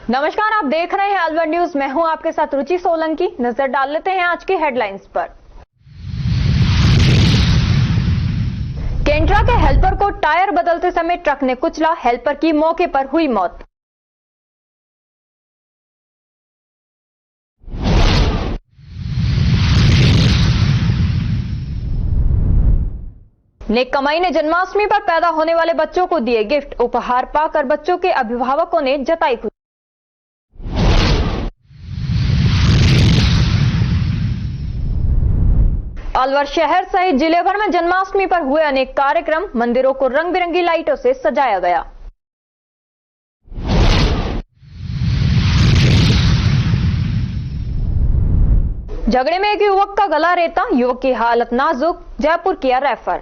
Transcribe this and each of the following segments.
नमस्कार, आप देख रहे हैं अलवर न्यूज। मैं हूं आपके साथ रुचि सोलंकी। नजर डाल लेते हैं आज की हेडलाइंस पर। केंद्रा के हेल्पर को टायर बदलते समय ट्रक ने कुचला, हेल्पर की मौके पर हुई मौत। नेक कमाई ने जन्माष्टमी पर पैदा होने वाले बच्चों को दिए गिफ्ट। उपहार पाकर बच्चों के अभिभावकों ने जताई खुशी। अलवर शहर सहित जिले भर में जन्माष्टमी पर हुए अनेक कार्यक्रम। मंदिरों को रंग बिरंगी लाइटों से सजाया गया। झगड़े में एक युवक का गला रेता, युवक की हालत नाजुक, जयपुर किया रेफर।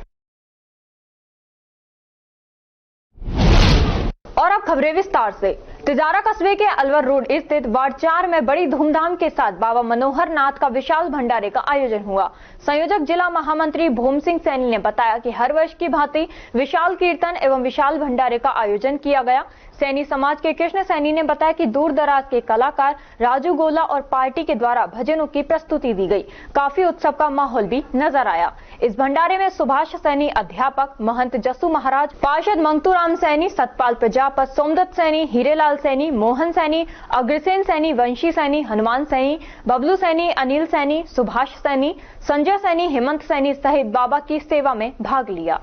और अब खबरें विस्तार से। तिजारा कस्बे के अलवर रोड स्थित वार्ड 4 में बड़ी धूमधाम के साथ बाबा मनोहर नाथ का विशाल भंडारे का आयोजन हुआ। संयोजक जिला महामंत्री भूम सिंह सैनी ने बताया कि हर वर्ष की भांति विशाल कीर्तन एवं विशाल भंडारे का आयोजन किया गया। सैनी समाज के कृष्ण सैनी ने बताया कि दूर दराज के कलाकार राजू गोला और पार्टी के द्वारा भजनों की प्रस्तुति दी गई। काफी उत्सव का माहौल भी नजर आया। इस भंडारे में सुभाष सैनी अध्यापक, महंत जस्सू महाराज, पार्षद मंगतूराम सैनी, सतपाल प्रजापत, सोमदत्त सैनी, हीरेलाल सैनी, मोहन सैनी, अग्रसेन सैनी, वंशी सैनी, हनुमान सैनी, बबलू सैनी, अनिल सैनी, सुभाष सैनी, संजय सैनी, हेमंत सैनी सहित बाबा की सेवा में भाग लिया।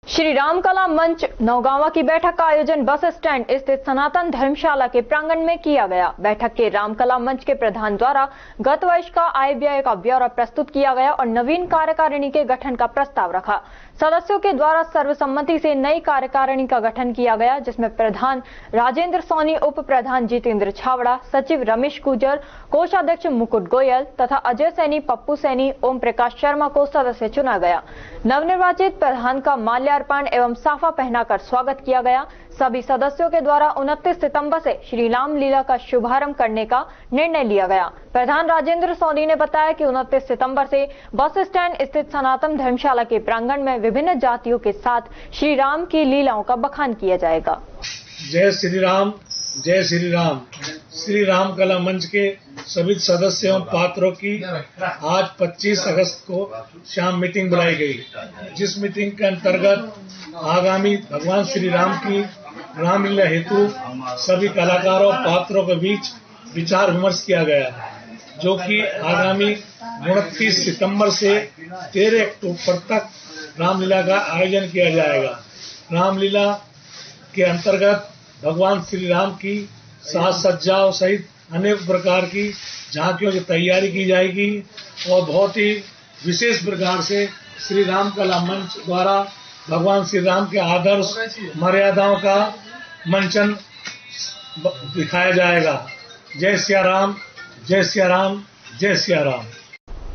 श्री राम कला मंच नौगांवा की बैठक का आयोजन बस स्टैंड स्थित सनातन धर्मशाला के प्रांगण में किया गया। बैठक के राम कला मंच के प्रधान द्वारा गत वर्ष का आय व्यय का ब्यौरा प्रस्तुत किया गया और नवीन कार्यकारिणी के गठन का प्रस्ताव रखा। सदस्यों के द्वारा सर्वसम्मति से नई कार्यकारिणी का गठन किया गया, जिसमें प्रधान राजेंद्र सोनी, उप प्रधान जितेंद्र छावड़ा, सचिव रमेश गुजर, कोषाध्यक्ष मुकुट गोयल तथा अजय सैनी, पप्पू सैनी, ओम प्रकाश शर्मा को सदस्य चुना गया। नवनिर्वाचित प्रधान का माल्यार्पण एवं साफा पहनाकर स्वागत किया गया। सभी सदस्यों के द्वारा 29 सितंबर से श्री राम लीला का शुभारंभ करने का निर्णय लिया गया। प्रधान राजेंद्र सोनी ने बताया कि 29 सितंबर से बस स्टैंड स्थित सनातन धर्मशाला के प्रांगण में विभिन्न जातियों के साथ श्री राम की लीलाओं का बखान किया जाएगा। जय श्री राम, जय श्री राम। श्री राम कला मंच के सभी सदस्यों एवं पात्रों की आज 25 अगस्त को शाम मीटिंग बुलाई गई, जिस मीटिंग के अंतर्गत आगामी भगवान श्री राम की रामलीला हेतु सभी कलाकारों पात्रों के बीच विचार विमर्श किया गया, जो कि आगामी 29 सितंबर से 13 अक्टूबर तक रामलीला का आयोजन किया जाएगा। रामलीला के अंतर्गत भगवान श्री राम की साज सज्जाओं सहित अनेक प्रकार की झांकियों की तैयारी की जाएगी और बहुत ही विशेष प्रकार से श्री राम कला मंच द्वारा भगवान श्री राम के आदर्श मर्यादाओं का मंचन दिखाया जाएगा। जय सिया राम, जय सिया राम, जय सिया राम।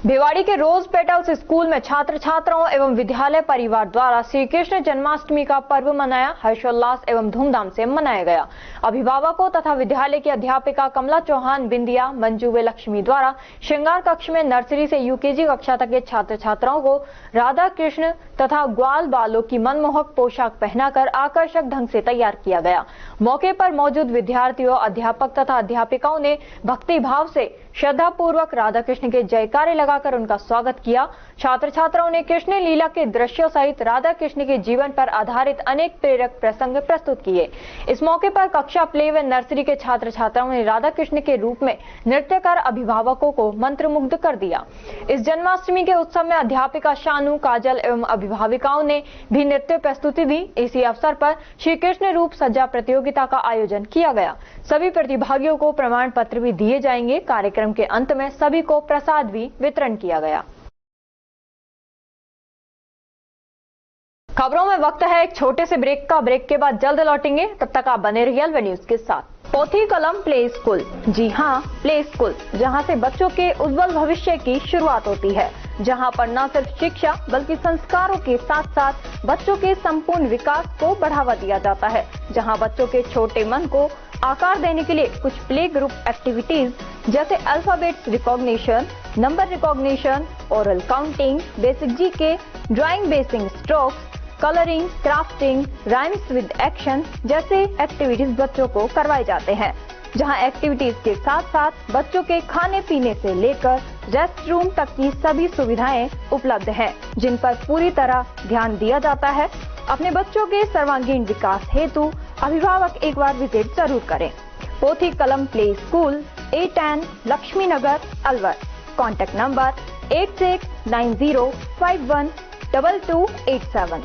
भिवाड़ी के रोज पेटल्स स्कूल में छात्र छात्राओं एवं विद्यालय परिवार द्वारा श्री कृष्ण जन्माष्टमी का पर्व मनाया। हर्षोल्लास एवं धूमधाम से मनाया गया। अभिभावकों तथा विद्यालय की अध्यापिका कमला चौहान, बिंदिया, मंजू व लक्ष्मी द्वारा श्रृंगार कक्ष में नर्सरी से यूकेजी कक्षा तक के छात्र छात्राओं को राधा कृष्ण तथा ग्वाल बालों की मनमोहक पोशाक पहनाकर आकर्षक ढंग से तैयार किया गया। मौके पर मौजूद विद्यार्थियों, अध्यापक तथा अध्यापिकाओं ने भक्ति भाव से श्रद्धा पूर्वक राधा कृष्ण के जयकारे लगाकर उनका स्वागत किया। छात्र छात्राओं ने कृष्ण लीला के दृश्यों सहित राधा कृष्ण के जीवन पर आधारित अनेक प्रेरक प्रसंग प्रस्तुत किए। इस मौके पर कक्षा प्ले व नर्सरी के छात्र छात्राओं ने राधा कृष्ण के रूप में नृत्य कर अभिभावकों को मंत्रमुग्ध कर दिया। इस जन्माष्टमी के उत्सव में अध्यापिका शानू, काजल एवं अभिभाविकाओं ने भी नृत्य प्रस्तुति दी। इसी अवसर पर श्री कृष्ण रूप सज्जा प्रतियोगिता का आयोजन किया गया। सभी प्रतिभागियों को प्रमाण पत्र भी दिए जाएंगे। कार्यक्रम के अंत में सभी को प्रसाद भी वितरण किया गया। खबरों में वक्त है एक छोटे से ब्रेक का। ब्रेक के बाद जल्द लौटेंगे, तब तक आप बने रहिए अलवर न्यूज के साथ। पोथी कलम प्ले स्कूल, जी हाँ, प्ले स्कूल, जहाँ से बच्चों के उज्जवल भविष्य की शुरुआत होती है, जहाँ पर न सिर्फ शिक्षा बल्कि संस्कारों के साथ साथ बच्चों के संपूर्ण विकास को बढ़ावा दिया जाता है, जहाँ बच्चों के छोटे मन को आकार देने के लिए कुछ प्ले ग्रुप एक्टिविटीज जैसे alphabets recognition, number recognition, oral counting, basic GK, drawing basic strokes, colouring, crafting, rhymes with action जैसे एक्टिविटीज बच्चों को करवाए जाते हैं, जहां एक्टिविटीज के साथ साथ बच्चों के खाने पीने से लेकर रेस्ट रूम तक की सभी सुविधाएं उपलब्ध हैं, जिन पर पूरी तरह ध्यान दिया जाता है। अपने बच्चों के सर्वांगीण विकास हेतु अभिभावक एक बार विजिट जरूर करें। Pothi Kalam play school, A10, Lakshmi Nagar, Alwar. Contact number 8690512287।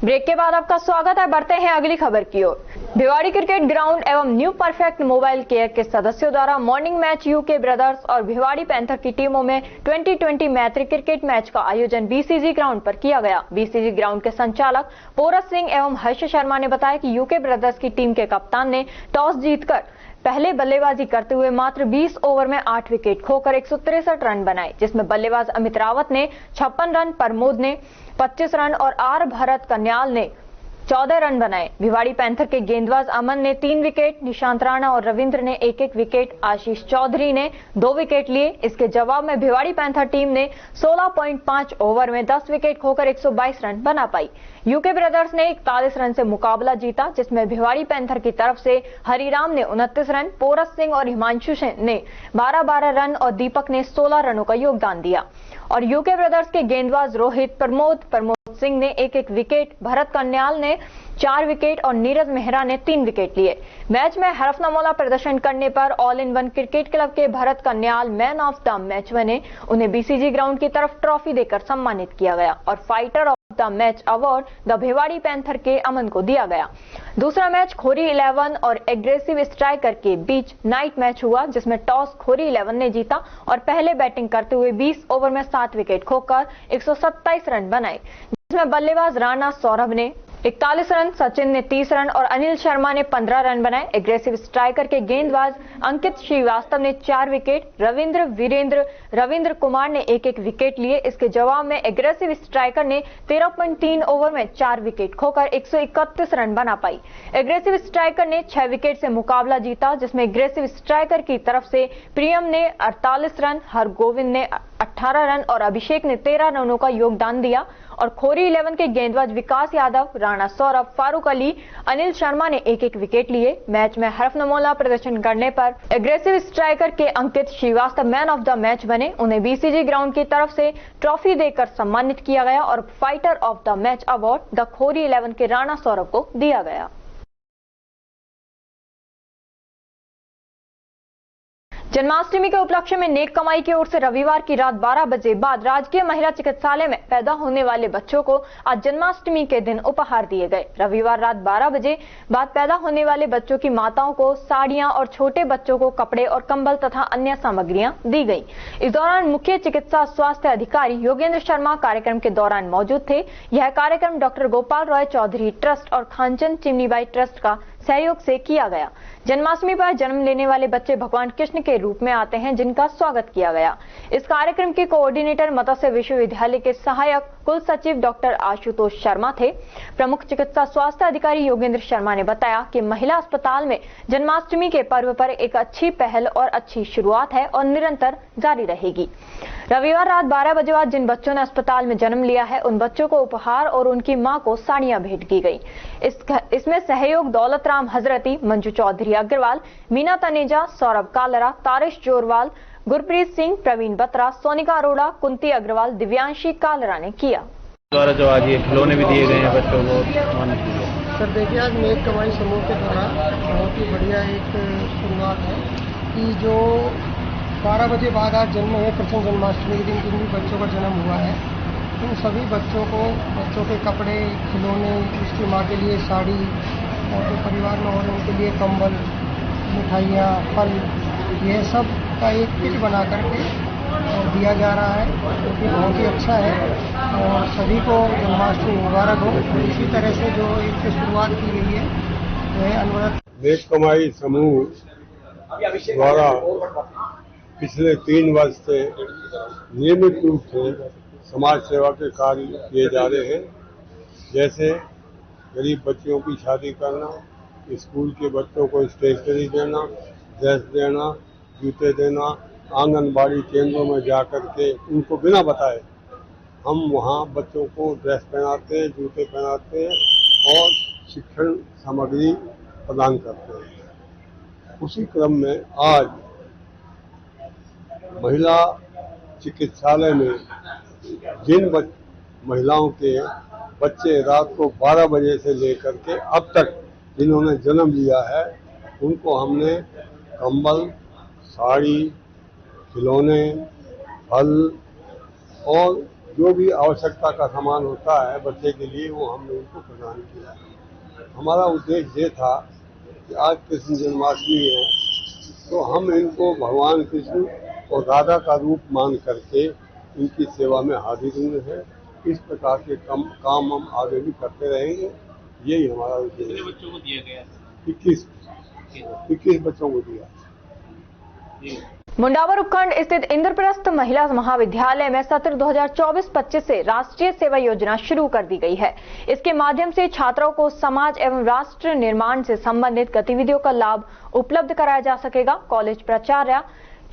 Break के बाद आपका स्वागत है। बढ़ते हैं अगली खबर की ओर। भिवाड़ी क्रिकेट ग्राउंड एवं न्यू परफेक्ट मोबाइल केयर के सदस्यों द्वारा मॉर्निंग मैच यूके ब्रदर्स और भिवाड़ी पैंथर की टीमों में 2020 मैत्री क्रिकेट मैच का आयोजन बीसीजी ग्राउंड पर किया गया। बीसीजी ग्राउंड के संचालक पोरस सिंह एवं हर्ष शर्मा ने बताया कि यूके ब्रदर्स की टीम के कप्तान ने टॉस जीतकर पहले बल्लेबाजी करते हुए मात्र 20 ओवर में 8 विकेट खोकर 163 रन बनाए, जिसमें बल्लेबाज अमित रावत ने 56 रन, प्रमोद ने 25 रन और आर भरत कन्याल ने 14 रन बनाए। भिवाड़ी पैंथर के गेंदबाज अमन ने 3 विकेट, निशांत राणा और रविंद्र ने 1-1 विकेट, आशीष चौधरी ने 2 विकेट लिए। इसके जवाब में भिवाड़ी पैंथर टीम ने 16.5 ओवर में 10 विकेट खोकर 122 रन बना पाई। यूके ब्रदर्स ने 41 रन से मुकाबला जीता, जिसमें भिवाड़ी पैंथर की तरफ से हरिराम ने 29 रन, पोरस सिंह और हिमांशु ने 12-12 रन और दीपक ने 16 रनों का योगदान दिया। और यूके ब्रदर्स के गेंदबाज रोहित, प्रमोद सिंह ने 1-1 विकेट, भरत कन्याल ने 4 विकेट और नीरज मेहरा ने 3 विकेट लिए। मैच में हरफनामौला प्रदर्शन करने पर all in one cricket club के Bharat Kanyal man of the match बने। उन्हें बीसीजी ग्राउंड की तरफ ट्रॉफी देकर सम्मानित किया गया और fighter of the match award the Bhiwadi panther के अमन को दिया गया। दूसरा मैच खोरी 11 और एग्रेसिव स्ट्राइकर के बीच नाइट मैच हुआ, जिसमें टॉस खोरी 11 ने जीता और पहले बैटिंग करते हुए 20 ओवर में 7 विकेट खोकर 127 रन बनाए, जिसमें बल्लेबाज राणा सौरभ ने 41 रन, सचिन ने 30 रन और अनिल शर्मा ने 15 रन बनाए। एग्रेसिव स्ट्राइकर के गेंदबाज अंकित श्रीवास्तव ने 4 विकेट, रविंद्र कुमार ने 1-1 विकेट लिए। इसके जवाब में एग्रेसिव स्ट्राइकर ने 13.3 ओवर में 4 विकेट खोकर 131 रन बना पाई। एग्रेसिव स्ट्राइकर ने 6 विकेट से मुकाबला जीता, जिसमें एग्रेसिव स्ट्राइकर की तरफ से प्रियम ने 48 रन, हरगोविंद ने 18 रन और अभिषेक ने 13 रनों का योगदान दिया। और खोरी 11 के गेंदबाज विकास यादव, राणा सौरभ, फारूक अली, अनिल शर्मा ने 1-1 विकेट लिए। मैच में हरफनामौला प्रदर्शन करने पर एग्रेसिव स्ट्राइकर के Ankit Srivastava man of the match बने। उन्हें बीसीजी ग्राउंड की तरफ से ट्रॉफी देकर सम्मानित किया गया और fighter of the match award the Khori 11 के राणा सौरभ को दिया गया। जन्माष्टमी के उपलक्ष्य में नेक कमाई की ओर से रविवार की रात 12 बजे बाद राजकीय महिला चिकित्सालय में पैदा होने वाले बच्चों को आज जन्माष्टमी के दिन उपहार दिए गए। रविवार रात 12 बजे बाद पैदा होने वाले बच्चों की माताओं को साड़ियां और छोटे बच्चों को कपड़े और कंबल तथा अन्य सामग्रियां दी गई। इस दौरान मुख्य चिकित्सा स्वास्थ्य अधिकारी योगेंद्र शर्मा कार्यक्रम के दौरान मौजूद थे। यह कार्यक्रम डॉक्टर गोपाल रॉय चौधरी ट्रस्ट और खानचंद चिमनीबाई ट्रस्ट का सहयोग से किया गया। जन्माष्टमी पर जन्म लेने वाले बच्चे भगवान कृष्ण के रूप में आते हैं, जिनका स्वागत किया गया। इस कार्यक्रम के कोऑर्डिनेटर मत्स्य विश्वविद्यालय के सहायक कुल सचिव डॉक्टर आशुतोष शर्मा थे। प्रमुख चिकित्सा स्वास्थ्य अधिकारी योगेंद्र शर्मा ने बताया कि महिला अस्पताल में जन्माष्टमी के पर्व पर एक अच्छी पहल और अच्छी शुरुआत है और निरंतर जारी रहेगी। रविवार रात 12 बजे बाद जिन बच्चों ने अस्पताल में जन्म लिया है, उन बच्चों को उपहार और उनकी मां को साड़ियां भेंट की गई। इसमें सहयोग दौलत राम हजरती, मंजू चौधरी अग्रवाल, मीना तनेजा, सौरभ कालरा, तारिश जोरवाल, गुरप्रीत सिंह, प्रवीण बत्रा, सोनिका अरोड़ा, कुंती अग्रवाल, दिव्यांशी कालरा ने किया। द्वारा जो आज ये खिलौने भी दिए गए हैं बच्चों को। सर देखिए, आज नेक कमाई समूह के द्वारा बहुत ही बढ़िया एक शुरुआत है कि जो 12 बजे बाद आज जन्म हुए कृष्ण जन्माष्टमी के दिन जिन भी बच्चों का जन्म हुआ है, उन सभी बच्चों को बच्चों के कपड़े, खिलौने, उसकी माँ के लिए साड़ी और जो परिवार में और उनके लिए कंबल, मिठाइयाँ, फल, यह सब का एक किट बना करके दिया जा रहा है, जो कि बहुत ही अच्छा है और सभी को जन्माष्टमी मुबारक हो। इसी तरह से जो इसकी शुरुआत की गई है वह अनवरत नेक कमाई समूह द्वारा पिछले 3 वर्ष से नियमित रूप से समाज सेवा के कार्य किए जा रहे हैं। जैसे गरीब बच्चियों की शादी करना, स्कूल के बच्चों को स्टेशनरी देना, ड्रेस देना, जूते देना, आंगनबाड़ी केंद्रों में जाकर के उनको बिना बताए हम वहाँ बच्चों को ड्रेस पहनाते हैं, जूते पहनाते हैं और शिक्षण सामग्री प्रदान करते हैं। उसी क्रम में आज महिला चिकित्सालय में जिन महिलाओं के बच्चे रात को 12 बजे से लेकर के अब तक जिन्होंने जन्म लिया है, उनको हमने कंबल, साड़ी, खिलौने, फल और जो भी आवश्यकता का सामान होता है बच्चे के लिए, वो हमने उनको प्रदान किया। हमारा उद्देश्य ये था कि आज कृष्ण जन्माष्टमी है, तो हम इनको भगवान कृष्ण और राधा का रूप मान करके इनकी सेवा में हाजिर हुए हैं। इस प्रकार के काम हम आगे भी करते रहेंगे। यही हमारा उद्देश्य है। कितने बच्चों को दिया गया? 21 बच्चों को दिया। मुंडावर उपखंड स्थित इंद्रप्रस्थ महिला महाविद्यालय में सत्र 2024-25 से राष्ट्रीय सेवा योजना शुरू कर दी गई है। इसके माध्यम से छात्रों को समाज एवं राष्ट्र निर्माण से संबंधित गतिविधियों का लाभ उपलब्ध कराया जा सकेगा। कॉलेज प्राचार्य,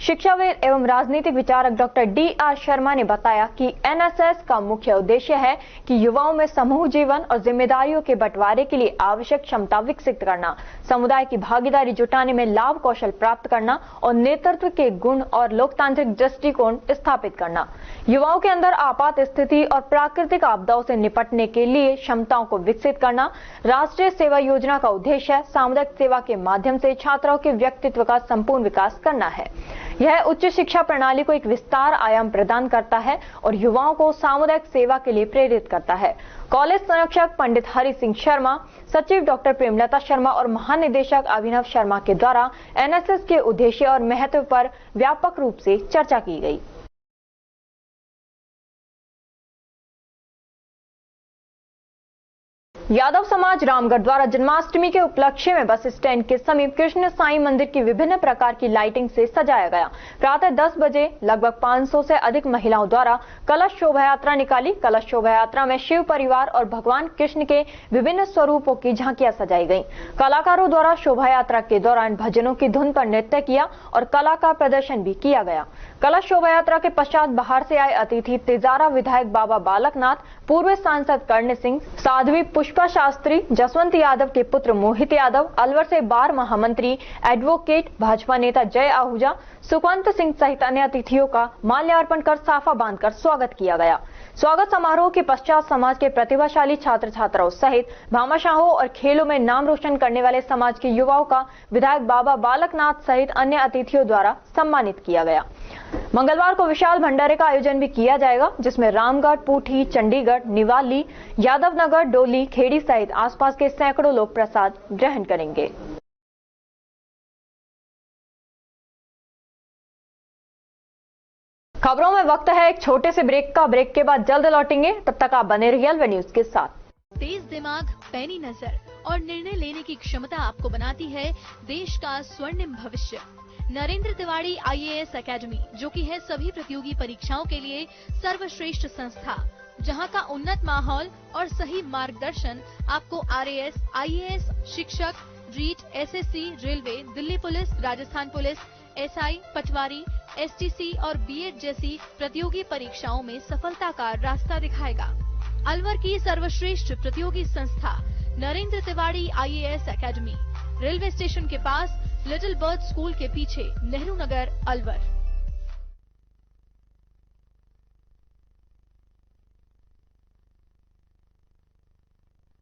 शिक्षाविद एवं राजनीतिक विचारक डॉक्टर D.R. शर्मा ने बताया कि एनएसएस का मुख्य उद्देश्य है कि युवाओं में समूह जीवन और जिम्मेदारियों के बंटवारे के लिए आवश्यक क्षमता विकसित करना, समुदाय की भागीदारी जुटाने में लाभ कौशल प्राप्त करना और नेतृत्व के गुण और लोकतांत्रिक दृष्टिकोण स्थापित करना। युवाओं के अंदर आपात स्थिति और प्राकृतिक आपदाओं से निपटने के लिए क्षमताओं को विकसित करना। राष्ट्रीय सेवा योजना का उद्देश्य सामुदायिक सेवा के माध्यम से छात्रों के व्यक्तित्व का संपूर्ण विकास करना है। यह उच्च शिक्षा प्रणाली को एक विस्तार आयाम प्रदान करता है और युवाओं को सामुदायिक सेवा के लिए प्रेरित करता है। कॉलेज संरक्षक पंडित हरि सिंह शर्मा, सचिव डॉक्टर प्रेमलता शर्मा और महानिदेशक अभिनव शर्मा के द्वारा एनएसएस के उद्देश्य और महत्व पर व्यापक रूप से चर्चा की गई। यादव समाज रामगढ़ द्वारा जन्माष्टमी के उपलक्ष्य में बस स्टैंड के समीप कृष्ण साईं मंदिर की विभिन्न प्रकार की लाइटिंग से सजाया गया। प्रातः 10 बजे लगभग 500 से अधिक महिलाओं द्वारा कलश शोभा यात्रा निकाली। कलश शोभा यात्रा में शिव परिवार और भगवान कृष्ण के विभिन्न स्वरूपों की झांकियां सजाई गईं। कलाकारों द्वारा शोभा यात्रा के दौरान भजनों की धुन पर नृत्य किया और कला का प्रदर्शन भी किया गया। कलश शोभा यात्रा के पश्चात बाहर से आए अतिथि तिजारा विधायक बाबा बालकनाथ, पूर्व सांसद कर्ण सिंह, साध्वी पुष्पा शास्त्री, जसवंत यादव के पुत्र मोहित यादव, अलवर से बार महामंत्री एडवोकेट भाजपा नेता जय आहूजा, सुखवंत सिंह सहित अन्य अतिथियों का माल्यार्पण कर साफा बांधकर स्वागत किया गया। स्वागत समारोह के पश्चात समाज के प्रतिभाशाली छात्र छात्राओं सहित भामाशाहों और खेलों में नाम रोशन करने वाले समाज के युवाओं का विधायक बाबा बालकनाथ सहित अन्य अतिथियों द्वारा सम्मानित किया गया। मंगलवार को विशाल भंडारे का आयोजन भी किया जाएगा, जिसमें रामगढ़, पूठी, चंडीगढ़, निवाली, यादवनगर, डोली, खेड़ी सहित आसपास के सैकड़ों लोग प्रसाद ग्रहण करेंगे। खबरों में वक्त है एक छोटे से ब्रेक का। ब्रेक के बाद जल्द लौटेंगे, तब तक आप बने रहिए अलवर न्यूज के साथ। तेज दिमाग, पैनी नजर और निर्णय लेने की क्षमता आपको बनाती है देश का स्वर्णिम भविष्य। नरेंद्र तिवारी IAS एकेडमी, जो कि है सभी प्रतियोगी परीक्षाओं के लिए सर्वश्रेष्ठ संस्था, जहां का उन्नत माहौल और सही मार्गदर्शन आपको RAS, IAS, शिक्षक, REET, SSC, railway, Delhi police, Rajasthan police, SI, पटवारी, STC और B.Ed जैसी प्रतियोगी परीक्षाओं में सफलता का रास्ता दिखाएगा। अलवर की सर्वश्रेष्ठ प्रतियोगी संस्था Narendra Tiwari IAS academy, railway station के पास, लिटिल बर्ड स्कूल के पीछे, नेहरू नगर, अलवर।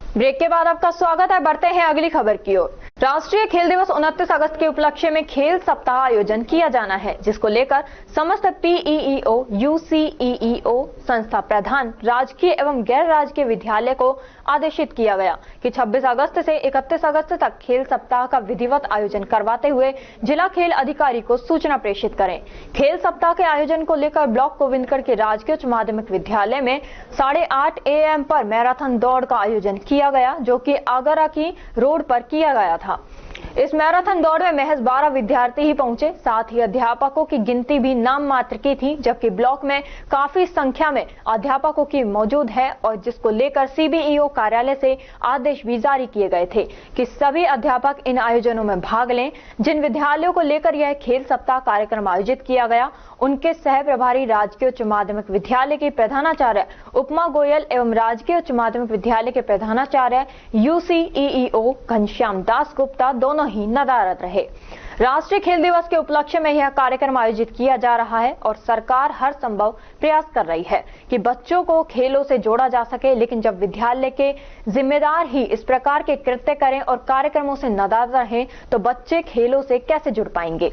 ब्रेक के बाद आपका स्वागत है। बढ़ते हैं अगली खबर की ओर। राष्ट्रीय खेल दिवस 29 अगस्त के उपलक्ष्य में खेल सप्ताह आयोजन किया जाना है, जिसको लेकर समस्त PEEO, UCEEO संस्था प्रधान राजकीय एवं गैर राजकीय विद्यालय को आदेशित किया गया कि 26 अगस्त से 31 अगस्त तक खेल सप्ताह का विधिवत आयोजन करवाते हुए जिला खेल अधिकारी को सूचना प्रेषित करें। खेल सप्ताह के आयोजन को लेकर ब्लॉक गोविंदगढ़ के राजकीय उच्च माध्यमिक विद्यालय में 8:30 AM पर मैराथन दौड़ का आयोजन किया गया, जो कि आगरा की रोड पर किया गया था। इस मैराथन दौड़ में महज 12 विद्यार्थी ही पहुंचे, साथ ही अध्यापकों की गिनती भी नाम मात्र की थी, जबकि ब्लॉक में काफी संख्या में अध्यापकों की मौजूद है और जिसको लेकर सीबीईओ कार्यालय से आदेश भी जारी किए गए थे कि सभी अध्यापक इन आयोजनों में भाग लें। जिन विद्यालयों को लेकर यह खेल सप्ताह कार्यक्रम आयोजित किया गया, उनके सह प्रभारी राजकीय उच्च माध्यमिक विद्यालय के प्रधानाचार्य उपमा गोयल एवं राजकीय उच्च माध्यमिक विद्यालय के प्रधानाचार्य यूसीईईओ घनश्याम दास गुप्ता दोनों ही नदारद रहे। राष्ट्रीय खेल दिवस के उपलक्ष्य में यह कार्यक्रम आयोजित किया जा रहा है और सरकार हर संभव प्रयास कर रही है कि बच्चों को खेलों से जोड़ा जा सके, लेकिन जब विद्यालय के जिम्मेदार ही इस प्रकार के कृत्य करें और कार्यक्रमों से नदारद रहें तो बच्चे खेलों से कैसे जुड़ पाएंगे।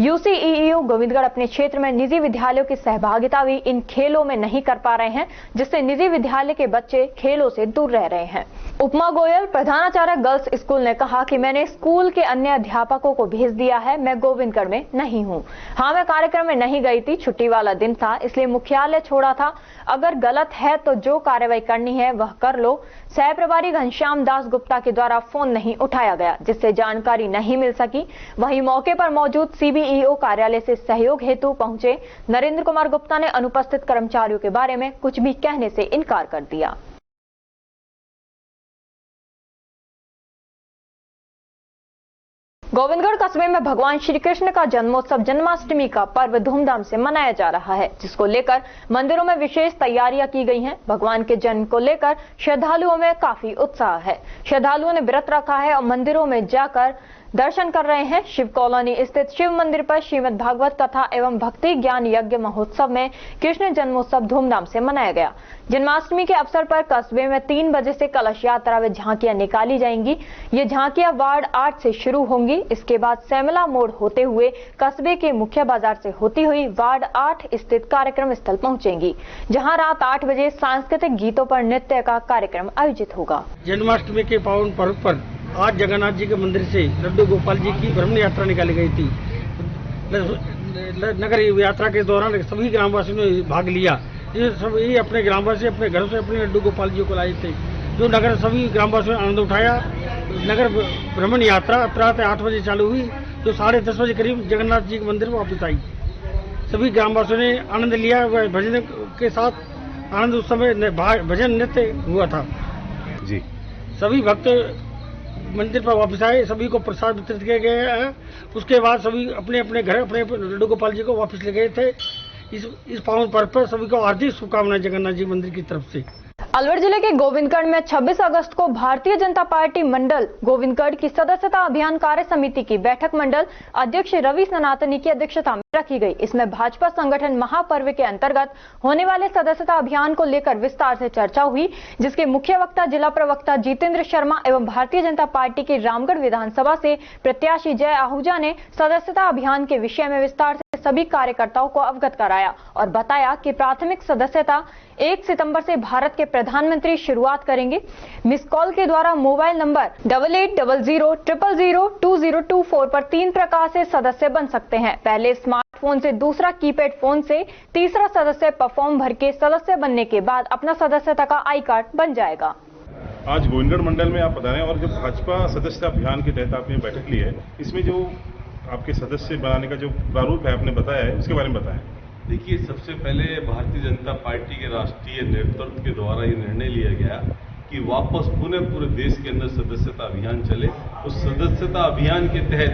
यूसीईईओ गोविंदगढ़ अपने क्षेत्र में निजी विद्यालयों की सहभागिता भी इन खेलों में नहीं कर पा रहे हैं, जिससे निजी विद्यालय के बच्चे खेलों से दूर रह रहे हैं। उपमा गोयल प्रधानाचार्य गर्ल्स स्कूल ने कहा कि मैंने स्कूल के अन्य अध्यापकों को भेज दिया है, मैं गोविंदगढ़ में नहीं हूं। हाँ, मैं कार्यक्रम में नहीं गई थी, छुट्टी वाला दिन था इसलिए मुख्यालय छोड़ा था। अगर गलत है तो जो कार्रवाई करनी है वह कर लो। सह प्रभारी घनश्याम दास गुप्ता के द्वारा फोन नहीं उठाया गया, जिससे जानकारी नहीं मिल सकी। वहीं मौके पर मौजूद सीबीईओ कार्यालय से सहयोग हेतु पहुंचे नरेंद्र कुमार गुप्ता ने अनुपस्थित कर्मचारियों के बारे में कुछ भी कहने से इनकार कर दिया। गोविंदगढ़ कस्बे में भगवान श्री कृष्ण का जन्मोत्सव जन्माष्टमी का पर्व धूमधाम से मनाया जा रहा है, जिसको लेकर मंदिरों में विशेष तैयारियां की गई हैं। भगवान के जन्म को लेकर श्रद्धालुओं में काफी उत्साह है। श्रद्धालुओं ने व्रत रखा है और मंदिरों में जाकर दर्शन कर रहे हैं। शिव कॉलोनी स्थित शिव मंदिर पर श्रीमद् भागवत कथा एवं भक्ति ज्ञान यज्ञ महोत्सव में कृष्ण जन्मोत्सव धूमधाम से मनाया गया। जन्माष्टमी के अवसर पर कस्बे में 3 बजे से कलश यात्रा व झांकियां निकाली जाएंगी। ये झांकियां वार्ड 8 से शुरू होंगी। इसके बाद सैमला मोड़ होते हुए कस्बे के मुख्य बाजार से होती हुई वार्ड 8 स्थित कार्यक्रम स्थल पहुंचेंगी, जहां रात 8 बजे सांस्कृतिक गीतों पर नृत्य का कार्यक्रम आयोजित होगा। जन्माष्टमी के पावन पर्व पर आज जगन्नाथ जी के मंदिर से लड्डू गोपाल जी की ब्रह्म यात्रा निकाली गई थी। नगर यात्रा के दौरान सभी ग्रामवासियों ने भाग लिया। ये सभी अपने ग्रामवासी अपने घरों से अपने लड्डू गोपाल जी को लाए थे, जो नगर सभी ग्रामवासियों ने आनंद उठाया। नगर भ्रमण यात्रा रात 8 बजे चालू हुई, जो 10:30 बजे करीब जगन्नाथ जी के मंदिर में वापस आई। सभी ग्रामवासियों ने आनंद लिया। भजन के साथ आनंद उस समय भजन नृत्य हुआ था जी। सभी भक्त मंदिर पर वापस आए, सभी को प्रसाद वितरित किया गया है। उसके बाद सभी अपने अपने घर अपने लड्डू गोपाल जी को वापस ले गए थे। इस पावन पर्व पर सभी को हार्दिक शुभकामनाएं जगन्नाथ जी मंदिर की तरफ से। अलवर जिले के गोविंदगढ़ में 26 अगस्त को भारतीय जनता पार्टी मंडल गोविंदगढ़ की सदस्यता अभियान कार्य समिति की बैठक मंडल अध्यक्ष रवि सनातनी की अध्यक्षता में रखी गई। इसमें भाजपा संगठन महापर्व के अंतर्गत होने वाले सदस्यता अभियान को लेकर विस्तार से चर्चा हुई, जिसके मुख्य वक्ता जिला प्रवक्ता जितेंद्र शर्मा एवं भारतीय जनता पार्टी की रामगढ़ विधानसभा से प्रत्याशी जय आहूजा ने सदस्यता अभियान के विषय में विस्तार से सभी कार्यकर्ताओं को अवगत कराया और बताया कि प्राथमिक सदस्यता 1 सितंबर से भारत के प्रधानमंत्री शुरुआत करेंगे। मिस कॉल के द्वारा मोबाइल नंबर 880000002024 पर 3 प्रकार से सदस्य बन सकते हैं। पहले स्मार्टफोन से, दूसरा कीपैड फोन से, तीसरा सदस्य पर फॉर्म भर के सदस्य बनने के बाद अपना सदस्यता का आई कार्ड बन जाएगा। आज गोविंदगढ़ मंडल में आप बता रहे हैं और जो भाजपा सदस्यता अभियान के तहत आपने बैठक ली है, इसमें जो आपके सदस्य बनाने का जो प्रारूप है आपने बताया है, उसके बारे में बताएं। देखिए, सबसे पहले भारतीय जनता पार्टी के राष्ट्रीय नेतृत्व के द्वारा ये निर्णय लिया गया कि वापस पुनः पूरे देश के अंदर सदस्यता अभियान चले। उस सदस्यता अभियान के तहत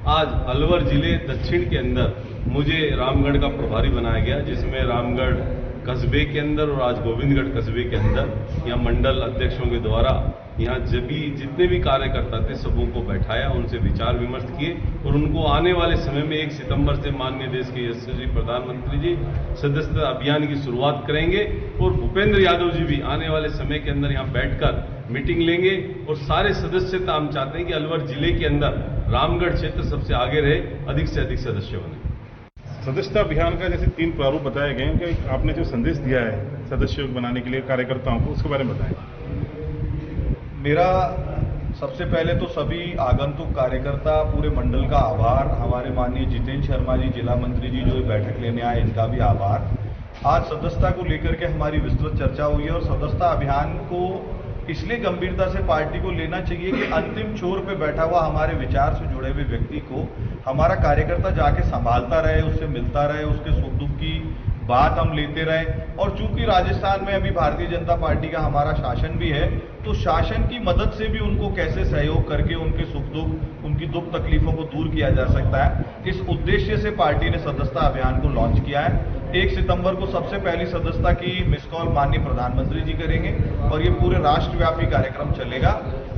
आज अलवर जिले दक्षिण के अंदर मुझे रामगढ़ का प्रभारी बनाया गया, जिसमें रामगढ़ कस्बे के अंदर और आज गोविंदगढ़ कस्बे के अंदर यहाँ मंडल अध्यक्षों के द्वारा यहाँ जितने भी कार्यकर्ता थे सबों को बैठाया, उनसे विचार विमर्श किए और उनको आने वाले समय में 1 सितंबर से माननीय देश के यशस्वी प्रधानमंत्री जी सदस्यता अभियान की शुरुआत करेंगे और भूपेंद्र यादव जी भी आने वाले समय के अंदर यहाँ बैठकर मीटिंग लेंगे और सारे सदस्यता हम चाहते हैं कि अलवर जिले के अंदर रामगढ़ क्षेत्र सबसे आगे रहे, अधिक से अधिक सदस्य बने। सदस्यता अभियान का जैसे 3 प्रारूप बताए गए हैं कि आपने जो संदेश दिया है सदस्यों बनाने के लिए कार्यकर्ताओं को, उसके बारे में बताएं। मेरा सबसे पहले तो सभी आगंतुक कार्यकर्ता पूरे मंडल का आभार, हमारे माननीय जितेंद्र शर्मा जी जिला मंत्री जी जो बैठक लेने आए इनका भी आभार। आज सदस्यता को लेकर के हमारी विस्तृत चर्चा हुई है और सदस्यता अभियान को इसलिए गंभीरता से पार्टी को लेना चाहिए कि अंतिम छोर पे बैठा हुआ हमारे विचार से जुड़े हुए व्यक्ति को हमारा कार्यकर्ता जाके संभालता रहे, उससे मिलता रहे, उसके सुख दुख की बात हम लेते रहे। और चूंकि राजस्थान में अभी भारतीय जनता पार्टी का हमारा शासन भी है, तो शासन की मदद से भी उनको कैसे सहयोग करके उनके सुख दुख, उनकी दुख तकलीफों को दूर किया जा सकता है, इस उद्देश्य से पार्टी ने सदस्यता अभियान को लॉन्च किया है। 1 सितंबर को सबसे पहली सदस्यता की मिस कॉल माननीय प्रधानमंत्री जी करेंगे और ये पूरे राष्ट्रव्यापी कार्यक्रम चलेगा।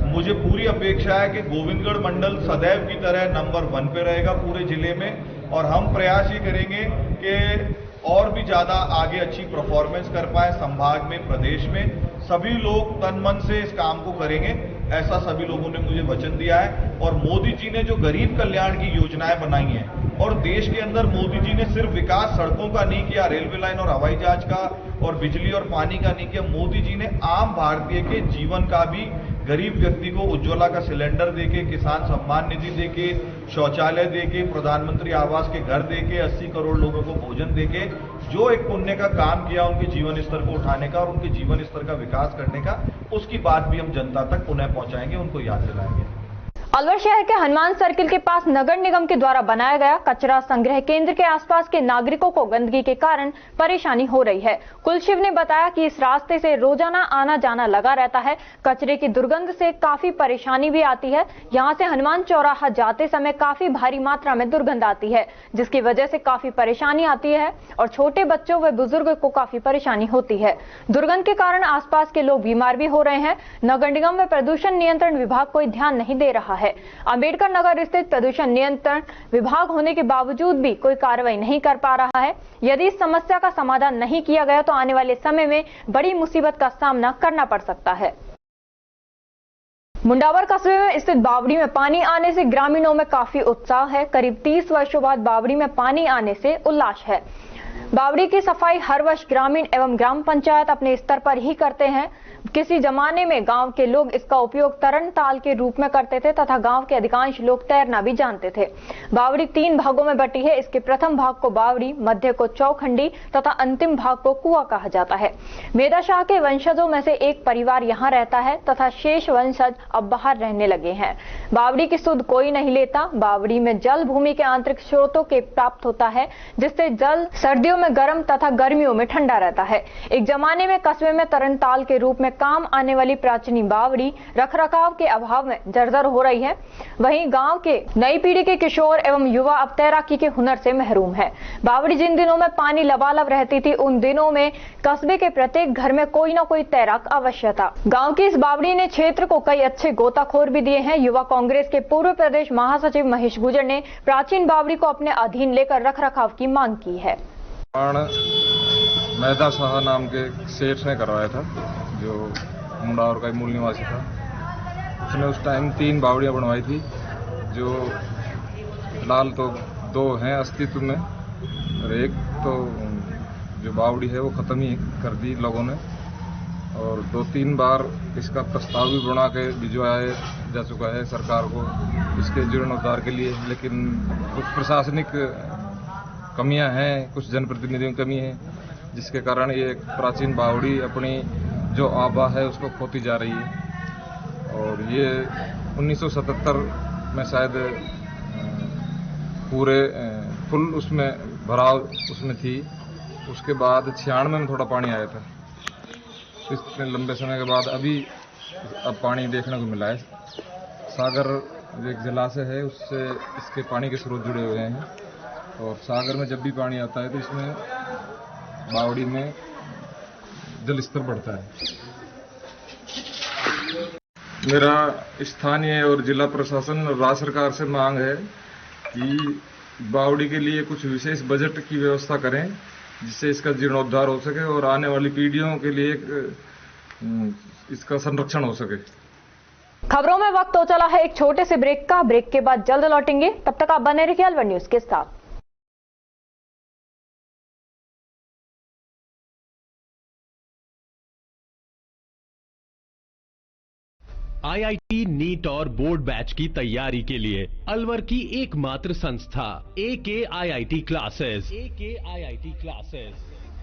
मुझे पूरी अपेक्षा है कि गोविंदगढ़ मंडल सदैव की तरह नंबर 1 पे रहेगा पूरे जिले में, और हम प्रयास ये करेंगे कि और भी ज्यादा आगे अच्छी परफॉर्मेंस कर पाए संभाग में, प्रदेश में। सभी लोग तन मन से इस काम को करेंगे, ऐसा सभी लोगों ने मुझे वचन दिया है। और मोदी जी ने जो गरीब कल्याण की योजनाएं बनाई हैं, और देश के अंदर मोदी जी ने सिर्फ विकास सड़कों का नहीं किया, रेलवे लाइन और हवाई जहाज का और बिजली और पानी का नहीं किया, मोदी जी ने आम भारतीय के जीवन का भी, गरीब व्यक्ति को उज्ज्वला का सिलेंडर देके, किसान सम्मान निधि देके, शौचालय देके, प्रधानमंत्री आवास के घर देके, 80 करोड़ लोगों को भोजन देके जो एक पुण्य का काम किया उनके जीवन स्तर को उठाने का और उनके जीवन स्तर का विकास करने का, उसकी बात भी हम जनता तक पुनः पहुंचाएंगे, उनको याद दिलाएंगे। अलवर शहर के हनुमान सर्किल के पास नगर निगम के द्वारा बनाया गया कचरा संग्रह केंद्र के आसपास के नागरिकों को गंदगी के कारण परेशानी हो रही है। कुलशिव ने बताया कि इस रास्ते से रोजाना आना जाना लगा रहता है। कचरे की दुर्गंध से काफी परेशानी भी आती है। यहां से हनुमान चौराहा जाते समय काफी भारी मात्रा में दुर्गंध आती है, जिसकी वजह से काफी परेशानी आती है और छोटे बच्चों व बुजुर्ग को काफी परेशानी होती है। दुर्गंध के कारण आसपास के लोग बीमार भी हो रहे हैं। नगर निगम व प्रदूषण नियंत्रण विभाग कोई ध्यान नहीं दे रहा है। अंबेडकर नगर स्थित प्रदूषण नियंत्रण विभाग होने के बावजूद भी कोई कार्रवाई नहीं कर पा रहा है। यदि इस समस्या का समाधान नहीं किया गया तो आने वाले समय में बड़ी मुसीबत का सामना करना पड़ सकता है। मुंडावर कस्बे में स्थित बावड़ी में पानी आने से ग्रामीणों में काफी उत्साह है। करीब 30 वर्षों बाद बावड़ी में पानी आने से उल्लास है। बावड़ी की सफाई हर वर्ष ग्रामीण एवं ग्राम पंचायत अपने स्तर पर ही करते हैं। किसी जमाने में गांव के लोग इसका उपयोग तरण ताल के रूप में करते थे तथा गांव के अधिकांश लोग तैरना भी जानते थे। बावड़ी 3 भागों में बटी है। इसके प्रथम भाग को बावड़ी, मध्य को चौखंडी तथा अंतिम भाग को कुआं कहा जाता है। मेदा शाह के वंशजों में से एक परिवार यहाँ रहता है तथा शेष वंशज अब बाहर रहने लगे हैं। बावड़ी की सुध कोई नहीं लेता। बावड़ी में जल भूमि के आंतरिक स्रोतों के प्राप्त होता है, जिससे जल सर्दियों में गर्म तथा गर्मियों में ठंडा रहता है। एक जमाने में कस्बे में तरण ताल के रूप में काम आने वाली प्राचीनी बावड़ी रखरखाव के अभाव में जर्जर हो रही है। वहीं गांव के नई पीढ़ी के किशोर एवं युवा अब तैराकी के हुनर से महरूम है। बावड़ी जिन दिनों में पानी लबालब रहती थी, उन दिनों में कस्बे के प्रत्येक घर में कोई न कोई तैराक अवश्य था। गांव की इस बावड़ी ने क्षेत्र को कई अच्छे गोताखोर भी दिए हैं। युवा कांग्रेस के पूर्व प्रदेश महासचिव महेश गुजर ने प्राचीन बावड़ी को अपने अधीन लेकर रखरखाव की मांग की है। मेदा शाह नाम के सेठ ने करवाया था, जो मुंडावर का मूल निवासी था। उसने उस टाइम 3 बावड़ियां बनवाई थी, जो फिलहाल तो 2 हैं अस्तित्व में, और एक तो जो बावड़ी है वो खत्म ही कर दी लोगों ने। और 2-3 बार इसका प्रस्ताव भी बना के भिजवाया जा चुका है सरकार को इसके जीर्णोद्धार के लिए, लेकिन कुछ प्रशासनिक कमियां हैं, कुछ जनप्रतिनिधियों की कमी है, जिसके कारण ये प्राचीन बावड़ी अपनी जो आभा है उसको खोती जा रही है। और ये 1977 में शायद पूरे फुल उसमें भराव उसमें थी। उसके बाद 96 में थोड़ा पानी आया था। इतने लंबे समय के बाद अभी अब पानी देखने को मिला है। सागर जो एक जलाशय है उससे इसके पानी के स्रोत जुड़े हुए हैं, और सागर में जब भी पानी आता है तो इसमें बावड़ी में जल स्तर बढ़ता है। मेरा स्थानीय और जिला प्रशासन और राज्य सरकार से मांग है कि बावड़ी के लिए कुछ विशेष बजट की व्यवस्था करें, जिससे इसका जीर्णोद्धार हो सके और आने वाली पीढ़ियों के लिए इसका संरक्षण हो सके। खबरों में वक्त हो चला है एक छोटे से ब्रेक का। ब्रेक के बाद जल्द लौटेंगे, तब तक आप बने रहिए अलवर न्यूज के साथ। IIT नीट और बोर्ड बैच की तैयारी के लिए अलवर की एकमात्र संस्था AK IIT classes.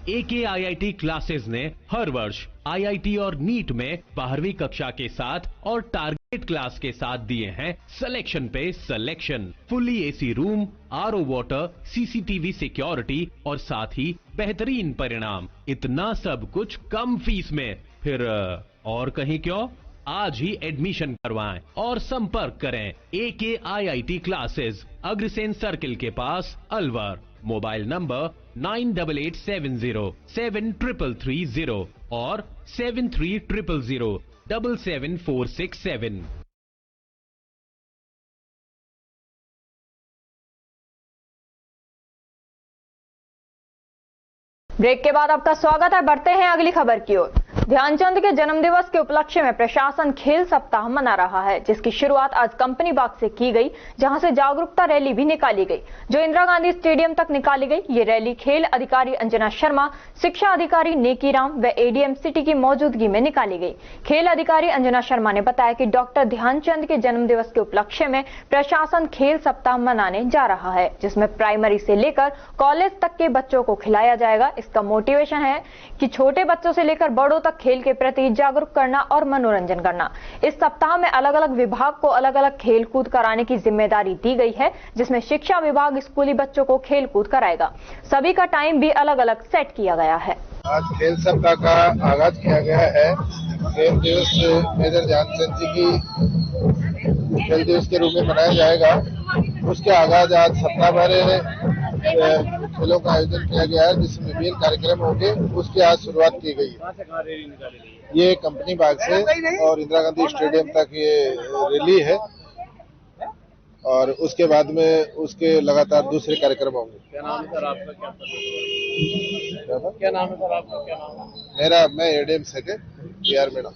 AKIIT classes ने हर वर्ष IIT और नीट में 12वीं कक्षा के साथ और टारगेट क्लास के साथ दिए हैं सिलेक्शन पे selection. Fully AC room, RO water, CCTV security और साथ ही बेहतरीन परिणाम। इतना सब कुछ कम फीस में, फिर और कहीं क्यों? आज ही एडमिशन करवाएं और संपर्क करें AKIIT क्लासेस, अग्रसेन सर्किल के पास, अलवर। मोबाइल नंबर 9870733330 और 7300077467। ब्रेक के बाद आपका स्वागत है। बढ़ते हैं अगली खबर की ओर। ध्यानचंद के जन्मदिवस के उपलक्ष्य में प्रशासन खेल सप्ताह मना रहा है, जिसकी शुरुआत आज कंपनी बाग से की गई, जहां से जागरूकता रैली भी निकाली गई, जो इंदिरा गांधी स्टेडियम तक निकाली गई। ये रैली खेल अधिकारी अंजना शर्मा, शिक्षा अधिकारी नेकीराम व ADM सिटी की मौजूदगी में निकाली गई। खेल अधिकारी अंजना शर्मा ने बताया कि डॉक्टर ध्यानचंद के जन्मदिवस के उपलक्ष्य में प्रशासन खेल सप्ताह मनाने जा रहा है, जिसमें प्राइमरी से लेकर कॉलेज तक के बच्चों को खिलाया जाएगा। इसका मोटिवेशन है कि छोटे बच्चों से लेकर बड़ों तक खेल के प्रति जागरूक करना और मनोरंजन करना। इस सप्ताह में अलग अलग विभाग को अलग अलग खेल कूद कराने की जिम्मेदारी दी गई है, जिसमें शिक्षा विभाग स्कूली बच्चों को खेल कूद कराएगा। सभी का टाइम भी अलग अलग सेट किया गया है। आज खेल सप्ताह का आगाज किया गया है। खेल दिवस मेजर ध्यानचंद जी की खेल दिवस के रूप में मनाया जाएगा। उसके आगाज आज सप्ताह भर खेलों का आयोजन किया गया है, जिसमें विभिन्न कार्यक्रम होंगे। उसकी आज शुरुआत की गई है। ये कंपनी बाग से और इंदिरा गांधी स्टेडियम तक ये रैली है, और उसके बाद में उसके लगातार दूसरे कार्यक्रम होंगे। क्या नाम है सर आपका? क्या नाम है सर आपका? क्या नाम है? मैं ADM सेक्रेटरी PR मीणा।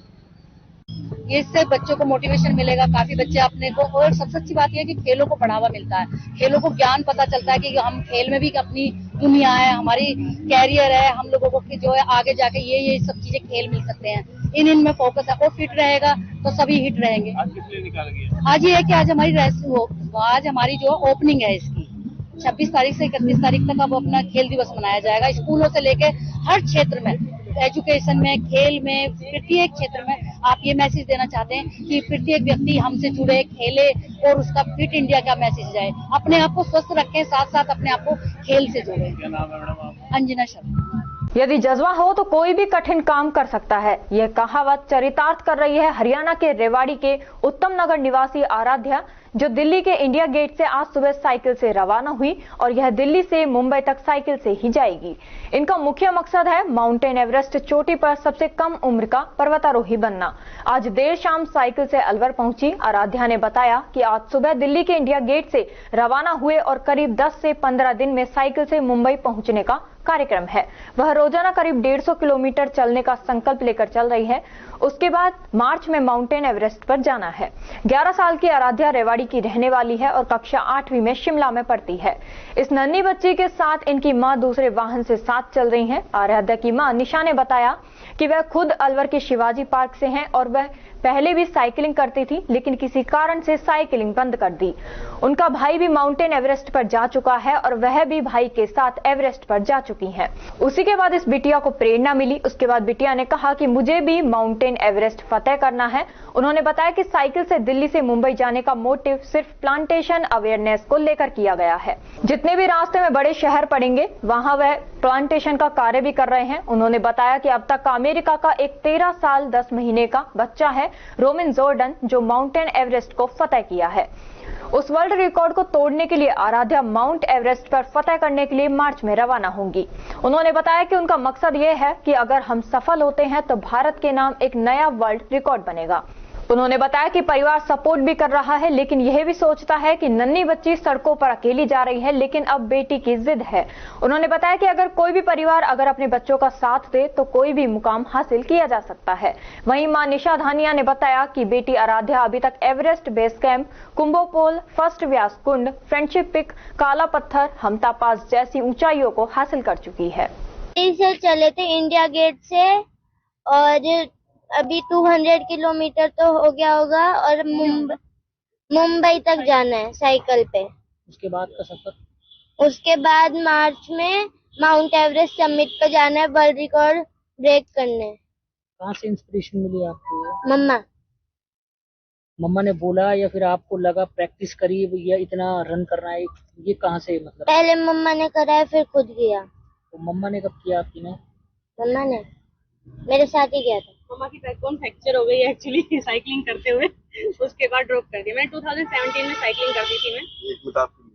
इससे बच्चों को मोटिवेशन मिलेगा, काफी बच्चे अपने को, और सबसे अच्छी बात यह है कि खेलों को बढ़ावा मिलता है, खेलों को ज्ञान पता चलता है कि हम खेल में भी अपनी दुनिया है, हमारी कैरियर है, हम लोगों को जो है आगे जाके ये सब चीजें खेल मिल सकते हैं। इनमें फोकस है और फिट रहेगा तो सभी हिट रहेंगे। आज किस लिए निकाल गया? आज ये है कि आज हमारी जो ओपनिंग है इसकी 26 तारीख से 31 तारीख तक अब अपना खेल दिवस मनाया जाएगा। स्कूलों से लेके हर क्षेत्र में, एजुकेशन में, खेल में, प्रत्येक क्षेत्र में आप ये मैसेज देना चाहते हैं कि प्रत्येक व्यक्ति हमसे जुड़े, खेले और उसका फिट इंडिया का मैसेज जाए। अपने आप को स्वस्थ रखें, साथ साथ अपने आप को खेल से जोड़ें। क्या नाम है मैडम आपका? अंजना शर्मा। यदि जज्बा हो तो कोई भी कठिन काम कर सकता है, यह कहावत चरितार्थ कर रही है हरियाणा के रेवाड़ी के उत्तम नगर निवासी आराध्या, जो दिल्ली के इंडिया गेट से आज सुबह साइकिल से रवाना हुई और यह दिल्ली से मुंबई तक साइकिल से ही जाएगी। इनका मुख्य मकसद है माउंटेन एवरेस्ट चोटी पर सबसे कम उम्र का पर्वतारोही बनना। आज देर शाम साइकिल से अलवर पहुंची आराध्या ने बताया कि आज सुबह दिल्ली के इंडिया गेट से रवाना हुए और करीब 10 से 15 दिन में साइकिल से मुंबई पहुंचने का कार्यक्रम है। वह रोजाना करीब 150 किलोमीटर चलने का संकल्प लेकर चल रही है। उसके बाद मार्च में माउंटेन एवरेस्ट पर जाना है। 11 साल की आराध्या रेवाड़ी की रहने वाली है और कक्षा 8वीं में शिमला में पढ़ती है। इस नन्ही बच्ची के साथ इनकी मां दूसरे वाहन से साथ चल रही हैं। आराध्या की मां निशा ने बताया कि वह खुद अलवर के शिवाजी पार्क से हैं और वह पहले भी साइकिलिंग करती थी, लेकिन किसी कारण से साइकिलिंग बंद कर दी। उनका भाई भी माउंटेन एवरेस्ट पर जा चुका है और वह भी भाई के साथ एवरेस्ट पर जा चुकी हैं। उसी के बाद इस बिटिया को प्रेरणा मिली। उसके बाद बिटिया ने कहा कि मुझे भी माउंटेन एवरेस्ट फतेह करना है। उन्होंने बताया कि साइकिल से दिल्ली से मुंबई जाने का मोटिव सिर्फ प्लांटेशन अवेयरनेस को लेकर किया गया है। जितने भी रास्ते में बड़े शहर पड़ेंगे वहां वह प्लांटेशन का कार्य भी कर रहे हैं। उन्होंने बताया कि अब तक अमेरिका का एक 13 साल 10 महीने का बच्चा है, रोमिन जॉर्डन, जो माउंटेन एवरेस्ट को फतेह किया है। उस वर्ल्ड रिकॉर्ड को तोड़ने के लिए आराध्या माउंट एवरेस्ट पर फतेह करने के लिए मार्च में रवाना होंगी। उन्होंने बताया कि उनका मकसद ये है कि अगर हम सफल होते हैं तो भारत के नाम एक नया वर्ल्ड रिकॉर्ड बनेगा। उन्होंने बताया कि परिवार सपोर्ट भी कर रहा है, लेकिन यह भी सोचता है कि नन्ही बच्ची सड़कों पर अकेली जा रही है, लेकिन अब बेटी की जिद है। उन्होंने बताया कि अगर कोई भी परिवार अगर अपने बच्चों का साथ दे तो कोई भी मुकाम हासिल किया जा सकता है। वहीं मां निशा धानिया ने बताया कि बेटी आराध्या अभी तक एवरेस्ट बेस कैंप, कुंभोपोल, फर्स्ट व्यास कुंड, फ्रेंडशिप पिक, काला पत्थर, हमता पास जैसी ऊंचाइयों को हासिल कर चुकी है। से चले थे इंडिया गेट से और अभी 200 किलोमीटर तो हो गया होगा और मुंबई तक जाना है साइकिल पे। उसके बाद का सफर? उसके बाद मार्च में माउंट एवरेस्ट समिट पर जाना है, वर्ल्ड रिकॉर्ड ब्रेक करने। कहाँ से इंस्पिरेशन मिली आपको? मम्मा। मम्मा ने बोला या फिर आपको लगा प्रैक्टिस करी या इतना रन करना है, ये कहाँ से मतलब? पहले मम्मा ने कराया फिर खुद किया। तो मम्मा ने कब किया आपकी ने? मम्मा ने मेरे साथ ही किया था। मम्मा की बैकबोन फ्रैक्चर हो गई है एक्चुअली साइकिलिंग करते हुए, उसके बाद ड्रॉप कर दिया। मैं 2017 में साइकिलिंग करती थी मैं।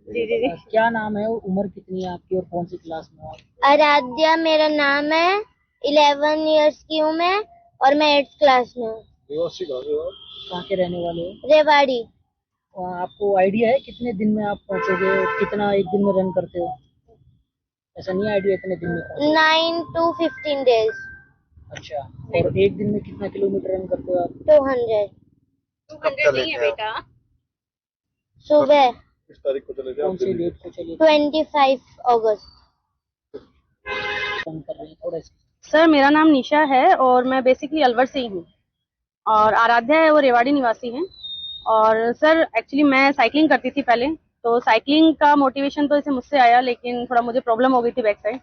जी जी जी। क्या नाम है, उम्र कितनी है आपकी और कौन सी क्लास में हो? आराध्या मेरा नाम है, 11 इयर्स की हूँ मैं और मैं 8th क्लास में हूँ। कहाँ के रहने वाले हो? रेवाड़ी। आपको आइडिया है कितने दिन में आप पहुँचोगे, कितना एक दिन में रन करते हो? ऐसा नहीं आइडिया इतने दिन में? 9 to 15 days। अच्छा, और एक दिन में कितना किलोमीटर रन करते हो आप? 200 नहीं है बेटा। सुबह। किस तारीख को चले थे? कौन सी डेट को चले? 25 अगस्त। रन कर रहे हैं थोड़ा। सर मेरा नाम निशा है और मैं बेसिकली अलवर से ही हूँ और आराध्या है वो रेवाड़ी निवासी हैं। और सर एक्चुअली मैं साइकिलिंग करती थी पहले, तो साइकिलिंग का मोटिवेशन तो इसे मुझसे आया, लेकिन थोड़ा मुझे प्रॉब्लम हो गई थी बैक साइड,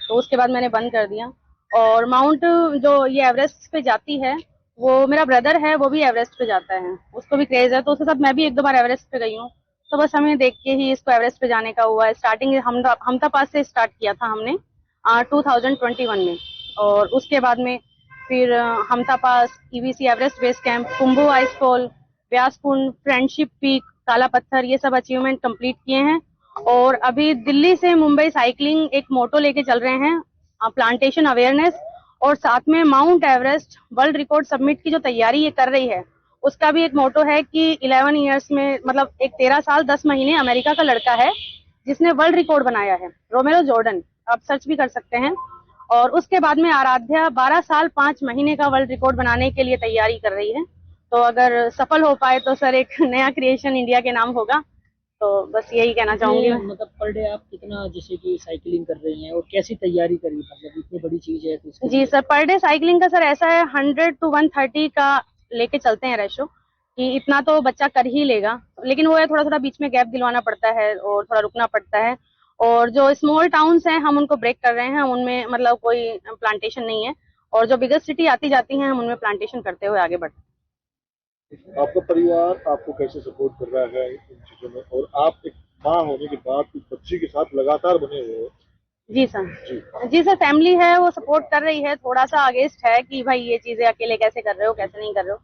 तो उसके बाद मैंने बंद कर दिया। और माउंट जो ये एवरेस्ट पे जाती है, वो मेरा ब्रदर है, वो भी एवरेस्ट पे जाता है, उसको भी क्रेज है, तो उसके साथ मैं भी 1-2 बार एवरेस्ट पे गई हूँ। तो बस हमें देख के ही इसको एवरेस्ट पे जाने का हुआ है। स्टार्टिंग हमटा पास से स्टार्ट किया था हमने 2021 में, और उसके बाद में फिर हमटा पास, EVC Everest base camp, कुंभू icefall, व्यास कुंड, फ्रेंडशिप पीक, काला पत्थर, ये सब अचीवमेंट कंप्लीट किए हैं। और अभी दिल्ली से मुंबई साइकिलिंग एक मोटो लेके चल रहे हैं, प्लांटेशन अवेयरनेस, और साथ में mount Everest world record submit की जो तैयारी ये कर रही है, उसका भी एक मोटो है कि 11 इयर्स में, मतलब एक 13 साल 10 महीने अमेरिका का लड़का है जिसने वर्ल्ड रिकॉर्ड बनाया है, रोमेरो जॉर्डन, आप सर्च भी कर सकते हैं। और उसके बाद में आराध्या 12 साल 5 महीने का वर्ल्ड रिकॉर्ड बनाने के लिए तैयारी कर रही है। तो अगर सफल हो पाए तो सर एक नया क्रिएशन इंडिया के नाम होगा। तो बस यही कहना चाहूंगी मैं। मतलब पर डे आप कितना जैसे कि साइकिलिंग कर रही हैं और कैसी तैयारी करी, मतलब इतनी बड़ी चीज है तो जी सर, पर डे साइकिलिंग का सर ऐसा है 100 to 130 का लेके चलते हैं रेशो, कि इतना तो बच्चा कर ही लेगा, लेकिन वो है थोड़ा थोड़ा बीच में गैप दिलवाना पड़ता है और थोड़ा रुकना पड़ता है। और जो स्मॉल टाउन्स हैं हम उनको ब्रेक कर रहे हैं, उनमें मतलब कोई प्लांटेशन नहीं है, और जो बिगेस्ट सिटी आती जाती हैं हम उनमें प्लांटेशन करते हुए आगे बढ़ते हैं। आपका परिवार आपको कैसे सपोर्ट कर रहा है इन चीजों में, और आप एक माँ होने के बाद एक बच्ची के साथ लगातार बने हुए हो? जी सर, जी सर, फैमिली है वो सपोर्ट कर रही है, थोड़ा सा अगेंस्ट है कि भाई ये चीजें अकेले कैसे कर रहे हो, कैसे नहीं कर रहे हो।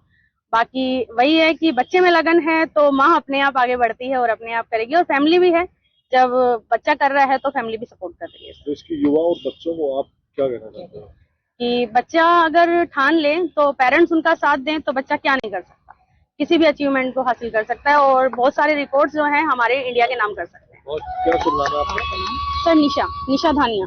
बाकी वही है कि बच्चे में लगन है तो माँ अपने आप आगे बढ़ती है और अपने आप करेगी, और फैमिली भी है, जब बच्चा कर रहा है तो फैमिली भी सपोर्ट कर रही है। तो इसकी युवा और बच्चों को आप क्या कहना चाहते हैं? कि बच्चा अगर ठान ले तो पेरेंट्स उनका साथ दें तो बच्चा क्या नहीं कर सकता, किसी भी अचीवमेंट को हासिल कर सकता है, और बहुत सारे रिकॉर्ड्स जो हैं हमारे इंडिया के नाम कर सकते हैं। और क्या सुनना है आपका? सर निशा धानिया।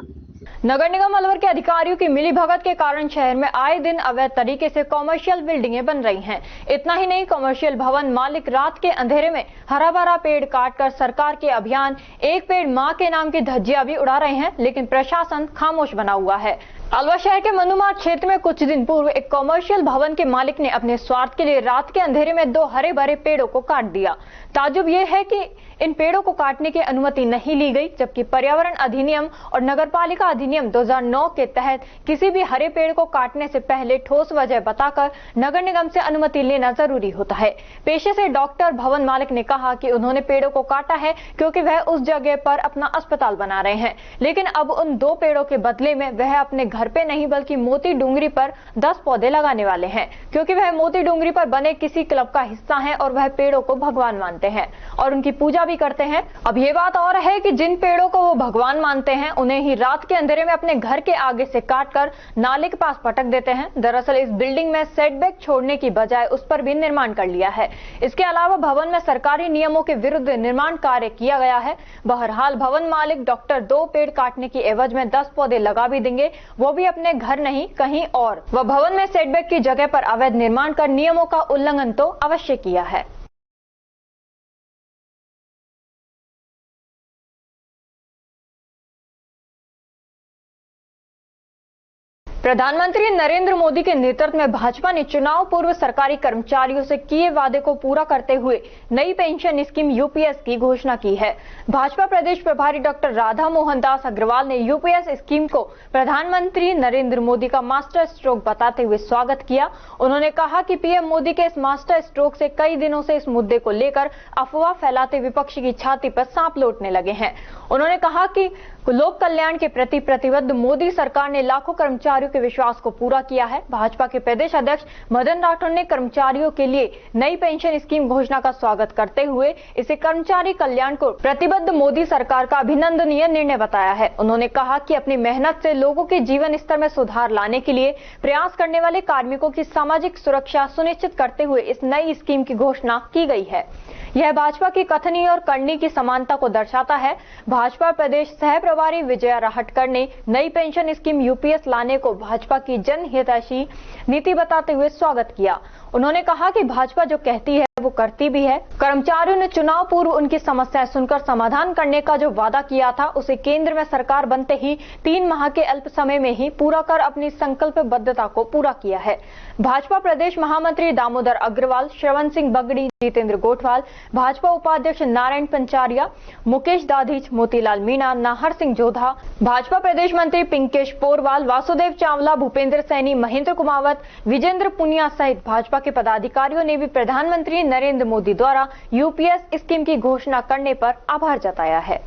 नगर निगम अलवर के अधिकारियों की मिलीभगत के कारण शहर में आए दिन अवैध तरीके से कॉमर्शियल बिल्डिंगें बन रही हैं। इतना ही नहीं, कॉमर्शियल भवन मालिक रात के अंधेरे में हरा भरा पेड़ काटकर सरकार के अभियान एक पेड़ मां के नाम की धज्जियां भी उड़ा रहे हैं, लेकिन प्रशासन खामोश बना हुआ है। अलवर शहर के मनुमार क्षेत्र में कुछ दिन पूर्व एक कॉमर्शियल भवन के मालिक ने अपने स्वार्थ के लिए रात के अंधेरे में 2 हरे भरे पेड़ों को काट दिया। ताज्जुब यह है कि इन पेड़ों को काटने की अनुमति नहीं ली गई, जबकि पर्यावरण अधिनियम और नगरपालिका अधिनियम 2009 के तहत किसी भी हरे पेड़ को काटने से पहले ठोस वजह बताकर नगर निगम से अनुमति लेना जरूरी होता है। पेशे से डॉक्टर भवन मालिक ने कहा कि उन्होंने पेड़ों को काटा है क्योंकि वह उस जगह पर अपना अस्पताल बना रहे हैं, लेकिन अब उन 2 पेड़ों के बदले में वह अपने घर पे नहीं बल्कि मोती डूंगरी पर 10 पौधे लगाने वाले हैं, क्योंकि वह मोती डूंगरी पर बने किसी क्लब का हिस्सा है और वह पेड़ों को भगवान मानते हैं और उनकी पूजा भी करते हैं। अब ये बात और है कि जिन पेड़ों को वो भगवान मानते हैं उन्हें ही रात के अंधेरे में अपने घर के आगे से काटकर नाले के पास पटक देते हैं। दरअसल इस बिल्डिंग में सेटबैक छोड़ने की बजाय उस पर भी निर्माण कर लिया है। इसके अलावा भवन में सरकारी नियमों के विरुद्ध निर्माण कार्य किया गया है। बहरहाल भवन मालिक डॉक्टर 2 पेड़ काटने की एवज में 10 पौधे लगा भी देंगे, वो भी अपने घर नहीं कहीं और। वह भवन में सेटबैक की जगह पर अवैध निर्माण कर नियमों का उल्लंघन तो अवश्य किया है। प्रधानमंत्री नरेंद्र मोदी के नेतृत्व में भाजपा ने चुनाव पूर्व सरकारी कर्मचारियों से किए वादे को पूरा करते हुए नई पेंशन स्कीम यूपीएस की घोषणा की है। भाजपा प्रदेश प्रभारी डॉक्टर राधा मोहन दास अग्रवाल ने यूपीएस स्कीम को प्रधानमंत्री नरेंद्र मोदी का मास्टर स्ट्रोक बताते हुए स्वागत किया। उन्होंने कहा कि पीएम मोदी के इस मास्टर स्ट्रोक से कई दिनों से इस मुद्दे को लेकर अफवाह फैलाते विपक्ष की छाती पर सांप लौटने लगे हैं। उन्होंने कहा कि लोक कल्याण के प्रति प्रतिबद्ध मोदी सरकार ने लाखों कर्मचारियों के विश्वास को पूरा किया है। भाजपा के प्रदेश अध्यक्ष मदन राठौर ने कर्मचारियों के लिए नई पेंशन स्कीम घोषणा का स्वागत करते हुए इसे कर्मचारी कल्याण को प्रतिबद्ध मोदी सरकार का अभिनंदनीय निर्णय बताया है। उन्होंने कहा कि अपनी मेहनत से लोगों के जीवन स्तर में सुधार लाने के लिए प्रयास करने वाले कार्मिकों की सामाजिक सुरक्षा सुनिश्चित करते हुए इस नई स्कीम की घोषणा की गई है। यह भाजपा की कथनी और करनी की समानता को दर्शाता है। भाजपा प्रदेश सह प्रभारी विजया राहटकर ने नई पेंशन स्कीम यूपीएस लाने को भाजपा की जनहितैषी नीति बताते हुए स्वागत किया। उन्होंने कहा कि भाजपा जो कहती है वो करती भी है। कर्मचारियों ने चुनाव पूर्व उनकी समस्याएं सुनकर समाधान करने का जो वादा किया था उसे केंद्र में सरकार बनते ही 3 माह के अल्प समय में ही पूरा कर अपनी संकल्पबद्धता को पूरा किया है। भाजपा प्रदेश महामंत्री दामोदर अग्रवाल, श्रवण सिंह बगड़ी, जितेंद्र गोठवाल, भाजपा उपाध्यक्ष नारायण पंचारिया, मुकेश दाधीच, मोतीलाल मीणा, नाहर सिंह जोधा, भाजपा प्रदेश मंत्री पिंकेश पोरवाल, वासुदेव चावला, भूपेंद्र सैनी, महेंद्र कुमावत, विजेंद्र पुनिया सहित भाजपा के पदाधिकारियों ने भी प्रधानमंत्री नरेंद्र मोदी द्वारा यूपीएस स्कीम की घोषणा करने पर आभार जताया है।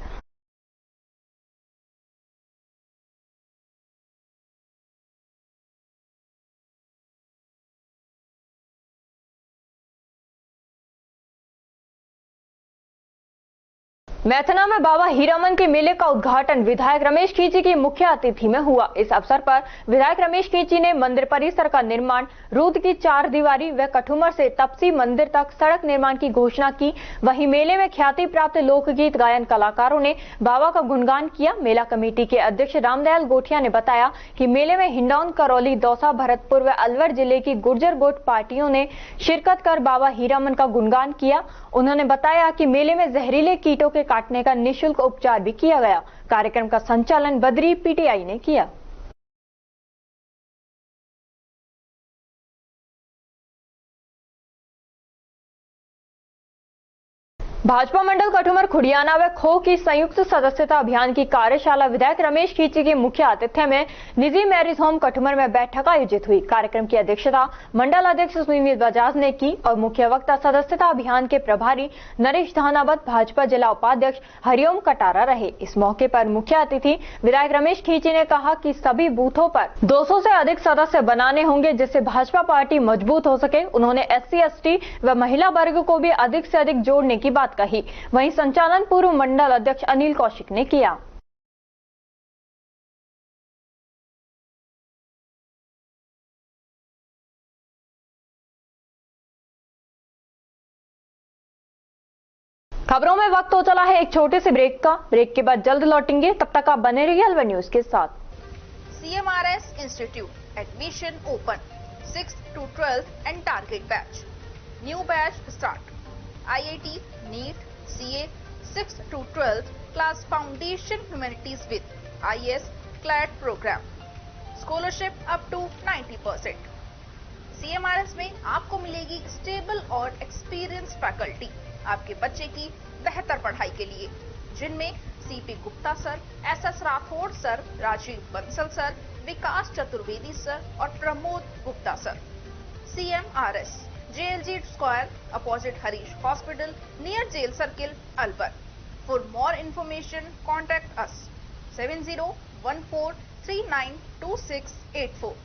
मैथना में बाबा हीरामन के मेले का उद्घाटन विधायक रमेश खींची की मुख्य अतिथि में हुआ। इस अवसर पर विधायक रमेश खींची ने मंदिर परिसर का निर्माण, रूद की 4 दीवारी व कठुमर से तपसी मंदिर तक सड़क निर्माण की घोषणा की। वहीं मेले में ख्याति प्राप्त लोकगीत गायन कलाकारों ने बाबा का गुणगान किया। मेला कमेटी के अध्यक्ष रामदयाल गोठिया ने बताया कि मेले में हिंडौन, करौली, दौसा, भरतपुर व अलवर जिले की गुर्जर गोट पार्टियों ने शिरकत कर बाबा हीरामन का गुणगान किया। उन्होंने बताया कि मेले में जहरीले कीटों के काटने का निःशुल्क उपचार भी किया गया। कार्यक्रम का संचालन बद्री पीटीआई ने किया। भाजपा मंडल कठुमर खुड़ियाना व खो की संयुक्त सदस्यता अभियान की कार्यशाला विधायक रमेश खींची के मुख्य आतिथ्य में निजी मैरिज होम कठुमर में बैठक आयोजित हुई। कार्यक्रम की अध्यक्षता मंडल अध्यक्ष सुनील बजाज ने की और मुख्य वक्ता सदस्यता अभियान के प्रभारी नरेश धानावत, भाजपा जिला उपाध्यक्ष हरिओम कटारा रहे। इस मौके पर मुख्य अतिथि विधायक रमेश खींची ने कहा कि सभी बूथों पर 200 से अधिक सदस्य बनाने होंगे जिससे भाजपा पार्टी मजबूत हो सके। उन्होंने SC, ST व महिला वर्ग को भी अधिक से अधिक जोड़ने की बात कही। वहीं संचालन पूर्व मंडल अध्यक्ष अनिल कौशिक ने किया। खबरों में वक्त हो चला है एक छोटे से ब्रेक का। ब्रेक के बाद जल्द लौटेंगे, तब तक आप बने रहिए अलवर न्यूज के साथ। CMRS institute admission open 6th to 12th and target batch. New batch start. IIT, NEET, CA 6th to 12th class foundation humanities with IS CLAT program. Scholarship up to 90%. CMRS में आपको मिलेगी stable और experience faculty आपके बच्चे की बेहतर पढ़ाई के लिए, जिनमें CP Gupta sir, SS Rathore sir, Rajiv Bansal sir, Vikas Chaturvedi sir और Pramod Gupta sir. CMRS JLG Square opposite Harish Hospital near Jail Circle, Alwar. For more information, contact us 7014392684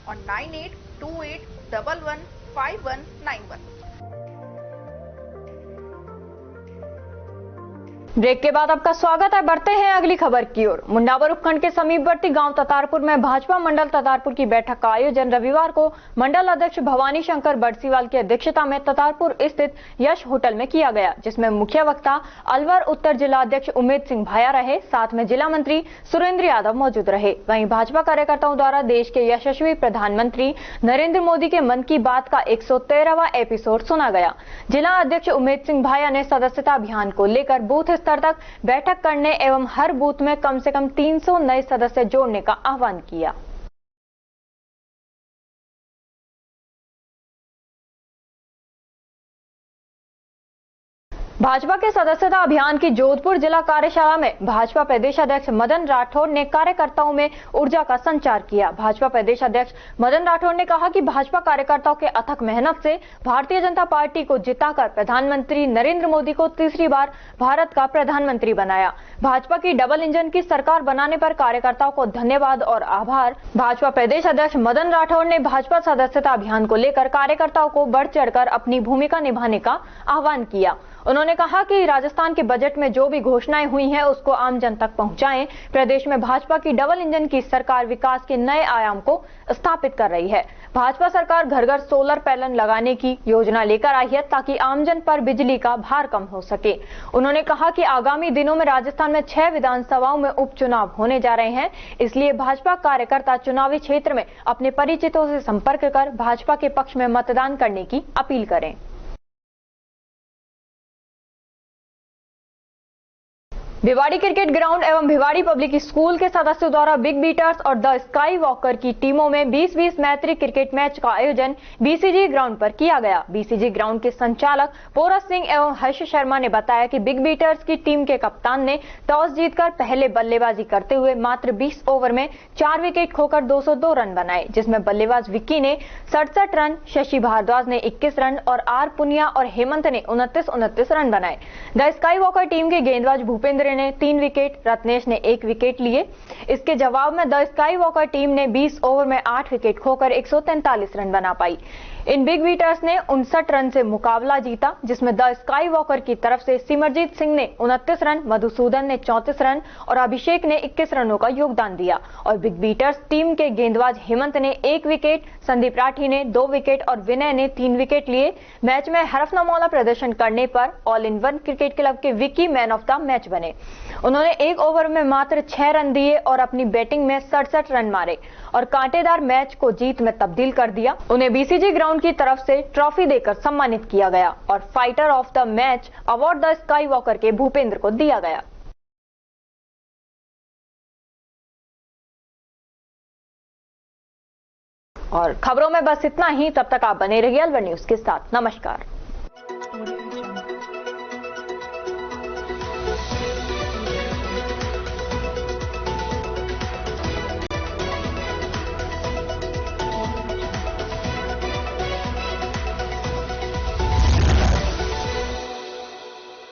or 9828115191. Break के बाद आपका स्वागत है। बढ़ते हैं अगली खबर की ओर। मुंडावर उपखंड के समीपवर्ती गांव ततारपुर में भाजपा मंडल ततारपुर की बैठक का आयोजन रविवार को मंडल अध्यक्ष भवानी शंकर बरसीवाल की अध्यक्षता में ततारपुर स्थित यश होटल में किया गया, जिसमें मुख्य वक्ता अलवर उत्तर जिला अध्यक्ष उमेद सिंह भाया रहे। साथ में जिला मंत्री सुरेंद्र यादव मौजूद रहे। वहीं भाजपा कार्यकर्ताओं द्वारा देश के यशस्वी प्रधानमंत्री नरेंद्र मोदी के मन की बात का 113वां एपिसोड सुना गया। जिला अध्यक्ष उमेद सिंह भाया ने सदस्यता अभियान को लेकर बूथ स्तर तक बैठक करने एवं हर बूथ में कम से कम 300 नए सदस्य जोड़ने का आह्वान किया। भाजपा के सदस्यता अभियान की जोधपुर जिला कार्यशाला में भाजपा प्रदेश अध्यक्ष मदन राठौड़ ने कार्यकर्ताओं में ऊर्जा का संचार किया। भाजपा प्रदेश अध्यक्ष मदन राठौड़ ने कहा कि भाजपा कार्यकर्ताओं के अथक मेहनत से भारतीय जनता पार्टी को जिताकर प्रधानमंत्री नरेंद्र मोदी को तीसरी बार भारत का प्रधानमंत्री बनाया। भाजपा की डबल इंजन की सरकार बनाने पर कार्यकर्ताओं को धन्यवाद और आभार। भाजपा प्रदेश अध्यक्ष मदन राठौड़ ने भाजपा सदस्यता अभियान को लेकर कार्यकर्ताओं को बढ़ चढ़कर अपनी भूमिका निभाने का आह्वान किया। उन्होंने कहा कि राजस्थान के बजट में जो भी घोषणाएं हुई हैं उसको आम जन तक पहुंचाएं। प्रदेश में भाजपा की डबल इंजन की सरकार विकास के नए आयाम को स्थापित कर रही है। भाजपा सरकार घर घर सोलर पैनल लगाने की योजना लेकर आई है ताकि आमजन पर बिजली का भार कम हो सके। उन्होंने कहा कि आगामी दिनों में राजस्थान में 6 विधानसभाओं में उपचुनाव होने जा रहे हैं, इसलिए भाजपा कार्यकर्ता चुनावी क्षेत्र में अपने परिचितों से संपर्क कर भाजपा के पक्ष में मतदान करने की अपील करें। भिवाड़ी क्रिकेट ग्राउंड एवं भिवाड़ी पब्लिक स्कूल के सदस्यों द्वारा बिग बीटर्स और द स्काई वॉकर की टीमों में 20-20 मैत्री क्रिकेट मैच का आयोजन बीसीजी ग्राउंड पर किया गया। बीसीजी ग्राउंड के संचालक पोरस सिंह एवं हर्ष शर्मा ने बताया कि बिग बीटर्स की टीम के कप्तान ने टॉस जीतकर पहले बल्लेबाजी करते हुए मात्र 20 ओवर में 4 विकेट खोकर 202 रन बनाए, जिसमें बल्लेबाज विक्की ने 67 रन, शशि भारद्वाज ने 21 रन और आर पुनिया और हेमंत ने 29 रन बनाए। द स्काई वॉकर टीम के गेंदबाज भूपेंद्र ने 3 विकेट, रत्नेश ने 1 विकेट लिए। इसके जवाब में द स्काई वॉकर टीम ने 20 ओवर में 8 विकेट खोकर 143 रन बना पाई। इन बिग बीटर्स ने 59 रन से मुकाबला जीता, जिसमें द स्काई वॉकर की तरफ से सिमरजीत सिंह ने 29 रन, मधुसूदन ने 34 रन और अभिषेक ने 21 रनों का योगदान दिया और बिग बीटर्स टीम के गेंदबाज हेमंत ने 1 विकेट, संदीप राठी ने 2 विकेट और विनय ने 3 विकेट लिए। मैच में हरफनामौला प्रदर्शन करने पर all in one cricket club के Vicky man of the match बने। उन्होंने 1 ओवर में मात्र 6 रन दिए और अपनी बैटिंग में 67 रन मारे और कांटेदार मैच को जीत में तब्दील कर दिया। उन्हें बीसीजी ग्राउंड की तरफ से ट्रॉफी देकर सम्मानित किया गया और fighter of the match award the sky walker के भूपेंद्र को दिया गया। और खबरों में बस इतना ही। तब तक आप बने रहिए अलवर न्यूज के साथ। नमस्कार।